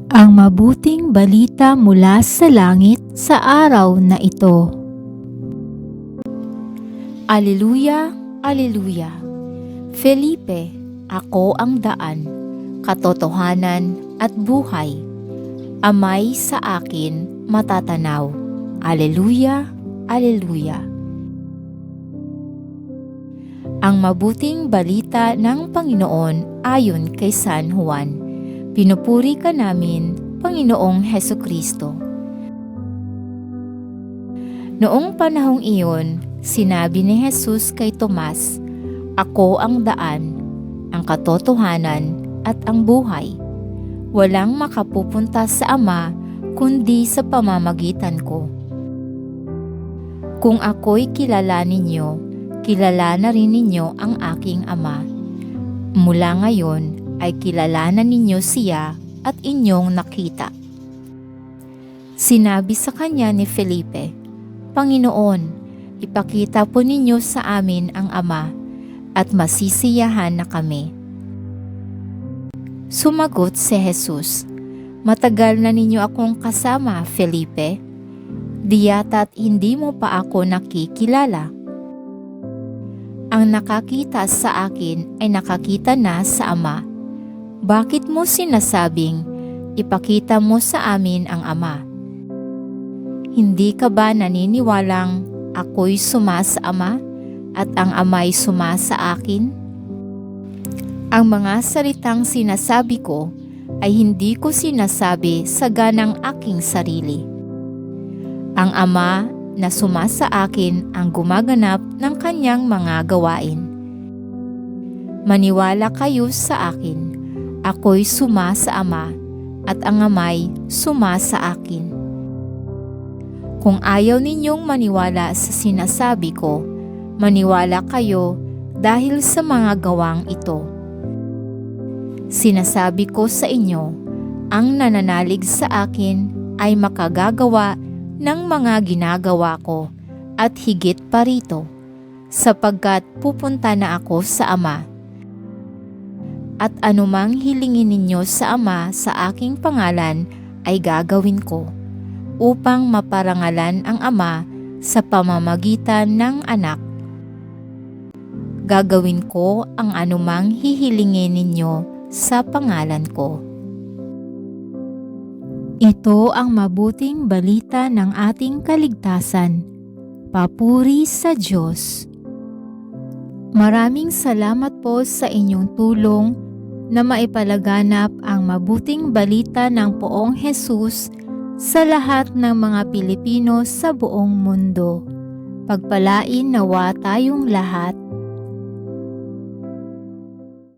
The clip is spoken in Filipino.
Ang mabuting balita mula sa langit sa araw na ito. Aleluya, aleluya. Felipe, ako ang daan, katotohanan at buhay. Amay sa akin matatanaw. Aleluya, aleluya. Ang mabuting balita ng Panginoon ayon kay San Juan. Pinupuri ka namin, Panginoong Hesukristo. Noong panahong iyon, sinabi ni Jesus kay Tomas, "Ako ang daan, ang katotohanan at ang buhay. Walang makapupunta sa Ama kundi sa pamamagitan ko. Kung ako'y kilala ninyo, kilala na rin ninyo ang aking Ama. Mula ngayon ay kilalanan ninyo siya at inyong nakita." Sinabi sa kanya ni Felipe, "Panginoon, ipakita po ninyo sa amin ang Ama, at masisiyahan na kami." Sumagot si Jesus, "Matagal na ninyo akong kasama, Felipe. Di yata't hindi mo pa ako nakikilala. Ang nakakita sa akin ay nakakita na sa Ama. Bakit mo sinasabing, ipakita mo sa amin ang Ama? Hindi ka ba naniniwalang ako'y suma sa Ama at ang Ama'y suma sa akin? Ang mga salitang sinasabi ko ay hindi ko sinasabi sa ganang aking sarili. Ang Ama na suma sa akin ang gumaganap ng kanyang mga gawain. Maniwala kayo sa akin. Ako'y suma sa Ama, at ang Ama'y suma sa akin. Kung ayaw ninyong maniwala sa sinasabi ko, maniwala kayo dahil sa mga gawang ito. Sinasabi ko sa inyo, ang nananalig sa akin ay makagagawa ng mga ginagawa ko at higit pa rito, sapagkat pupunta na ako sa Ama. At anumang hilingin ninyo sa Ama sa aking pangalan ay gagawin ko, upang maparangalan ang Ama sa pamamagitan ng Anak. Gagawin ko ang anumang hihilingin ninyo sa pangalan ko." Ito ang mabuting balita ng ating kaligtasan. Papuri sa Diyos. Maraming salamat po sa inyong tulong na maipalaganap ang mabuting balita ng Poong Jesus sa lahat ng mga Pilipino sa buong mundo. Pagpalain nawa tayong lahat.